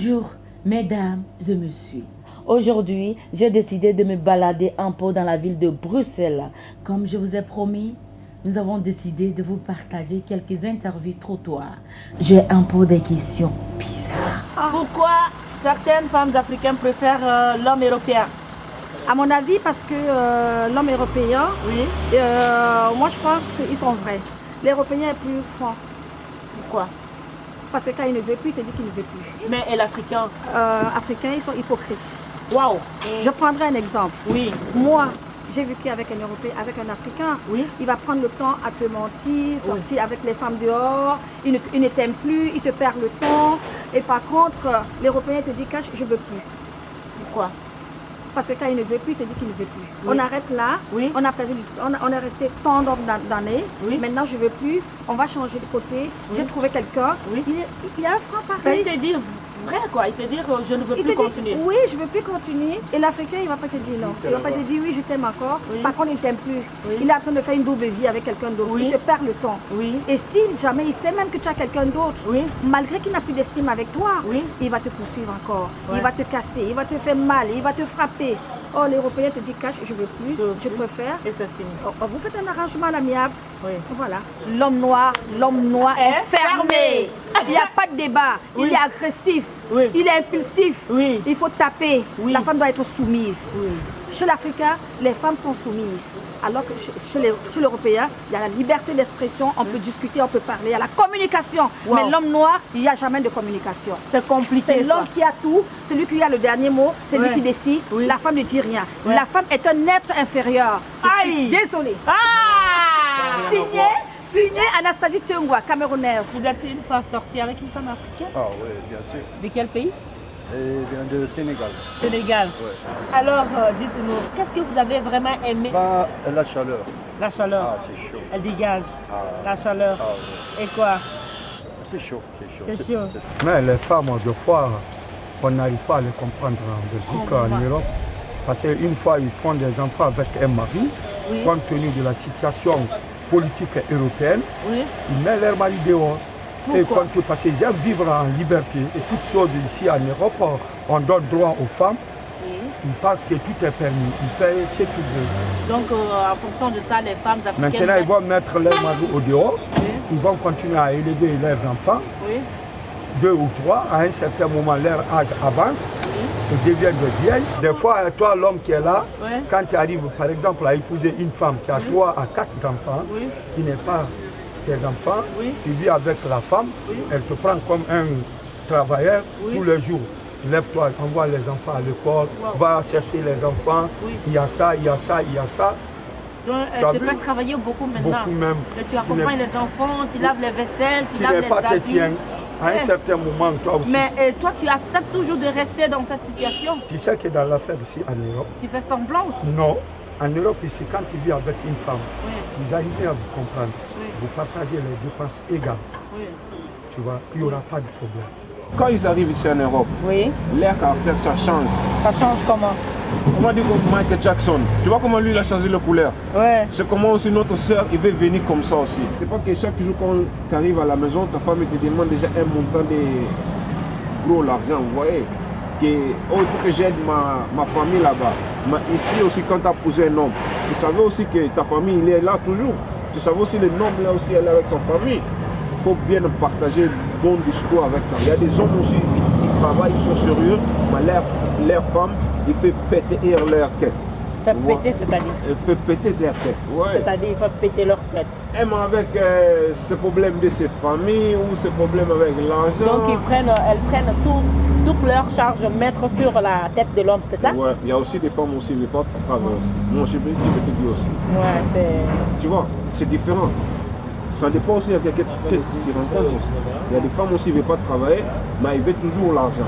Bonjour, mesdames et messieurs. Aujourd'hui, j'ai décidé de me balader un peu dans la ville de Bruxelles. Comme je vous ai promis, nous avons décidé de vous partager quelques interviews trottoirs. J'ai un peu des questions bizarres. Pourquoi certaines femmes africaines préfèrent l'homme européen? À mon avis, parce que l'homme européen, Oui. moi je pense qu'ils sont vrais. L'Européen est plus franc. Pourquoi? Parce que quand il ne veut plus, il te dit qu'il ne veut plus. Mais et l'Africain? Africains, ils sont hypocrites. Waouh! Je prendrai un exemple. Oui. Moi, j'ai vécu avec un Européen, avec un Africain. Oui. Il va prendre le temps à te mentir, sortir avec les femmes dehors. Il ne t'aime plus, il te perd le temps. Et par contre, l'Européen te dit cash, je ne veux plus. Pourquoi? Parce que quand il ne veut plus, il te dit qu'il ne veut plus. Oui. On arrête là, Oui. on a perdu, on est resté tant d'années. Oui. Maintenant, je ne veux plus, on va changer de côté. Oui. J'ai trouvé quelqu'un. Oui. Il y a un franc pareil. Il te dit vrai quoi, il te dit je ne veux Il plus te dit, continuer. oui, je ne veux plus continuer. Et l'Africain, il ne va pas te dire non. Il ne va pas te dire oui, je t'aime encore. Oui. Par contre, il ne t'aime plus. Oui. Il est en train de faire une double vie avec quelqu'un d'autre. Oui. Il te perd le temps. Oui. Et si jamais il sait même que tu as quelqu'un d'autre, Oui. malgré qu'il n'a plus d'estime avec toi, Oui. il va te poursuivre encore. Ouais. Il va te casser, il va te faire mal, il va te frapper. Oh, l'Européen te dit cash, je ne veux plus, je préfère. Et c'est fini. Oh, vous faites un arrangement à l'amiable. Oui. Voilà. L'homme noir est fermé. Il n'y a pas de débat. Oui. Il est agressif. Oui. Il est impulsif. Oui. Il faut taper. Oui. La femme doit être soumise. Oui. Chez l'Africain, les femmes sont soumises. Alors que chez l'Européen, il y a la liberté d'expression, on peut discuter, on peut parler, il y a la communication. Wow. Mais l'homme noir, il n'y a jamais de communication. C'est compliqué. C'est l'homme qui a tout, c'est lui qui a le dernier mot, c'est lui qui décide. Oui. La femme ne dit rien. Ouais. La femme est un être inférieur. Aïe. Désolée. Ah! Signé Anastasie Tiongwa, camerounaise. Vous êtes une fois sortie avec une femme africaine? Ah oui, bien sûr. De quel pays? Et bien de Sénégal. Sénégal. Ouais. Alors, dites-nous, qu'est-ce que vous avez vraiment aimé? Bah, la chaleur. La chaleur. Ah, c'est chaud. Elle dégage. Ah. La chaleur. Ah, ouais. Et quoi? C'est chaud, c'est chaud. C'est chaud. Mais les femmes, deux fois, on n'arrive pas à les comprendre en Belgique, Comment? en Europe. Parce qu'une fois, ils font des enfants avec un mari, Oui. compte tenu de la situation politique européenne, Oui. ils mettent leur mari dehors. Pourquoi? Parce qu'ils aiment vivre en liberté. Et toutes choses ici en Europe, on donne droit aux femmes. Oui. Ils pensent que tout est permis. Ils font ce qu'ils veulent. Donc, en fonction de ça, les femmes africaines... Maintenant, ils vont mettre leur mari au dehors. Oui. Ils vont continuer à élever leurs enfants. Oui. 2 ou 3, à un certain moment, leur âge avance. Oui. Ils deviennent de vieilles. Des fois, toi, l'homme qui est là, Ouais. quand tu arrives, par exemple, à épouser une femme qui a 3 à 4 enfants, Oui. qui n'est pas tes enfants, Oui. tu vis avec la femme, Oui. elle te prend comme un travailleur Oui. tous les jours. Lève-toi, envoie les enfants à l'école, Wow. va chercher les enfants, Oui. il y a ça, il y a ça, il y a ça. Donc, Tu as elle te vu? fait travailler beaucoup maintenant. Beaucoup même. Et tu accompagnes les enfants, tu laves les vaisselles, tu Tu laves n'es les pas tes habits. tiens. À un Ouais. certain moment, toi aussi. Mais toi, tu acceptes toujours de rester dans cette situation. Tu sais que dans l'affaire ici en Europe, Tu fais semblant aussi. non. En Europe, ici, quand tu vis avec une femme, Oui. vous arrivez à vous comprendre. Oui. Vous partagez les dépenses égales. Oui. Tu vois, il n'y aura pas de problème. Quand ils arrivent ici en Europe, Oui. leur caractère ça change. Ça change comment? On va dire comme Michael Jackson. Tu vois comment lui il a changé la couleur. Ouais. C'est comment aussi notre soeur il veut venir comme ça aussi. C'est pas que chaque jour quand tu arrives à la maison, ta femme te demande déjà un montant de gros l'argent, vous voyez. Que, oh, il faut que j'aide ma famille là-bas. Mais ici aussi quand tu as posé un homme, tu savais aussi que ta famille il est là toujours. Tu savais aussi le homme là aussi elle est avec sa famille. Il faut bien partager bon discours avec toi. Il y a des hommes aussi qui travaillent, ils sont sérieux, mais leur femme, il fait péter leur tête. Faire péter, c'est-à-dire? Il fait péter leur tête. Ouais. C'est-à-dire, il faut péter leur tête. Même avec ce problème de ses familles ou ce problème avec l'argent. Donc, elles prennent toute leur charge mettre sur la tête de l'homme, c'est ça? Ouais, il y a aussi des femmes aussi, les portes qui travaillent aussi. Moi, je peux te dire aussi. Ouais, c'est... Tu vois, c'est différent. Ça dépend aussi de quelqu'un que tu rencontres aussi. Il y a des femmes aussi qui ne veulent pas travailler, mais ils veulent toujours l'argent.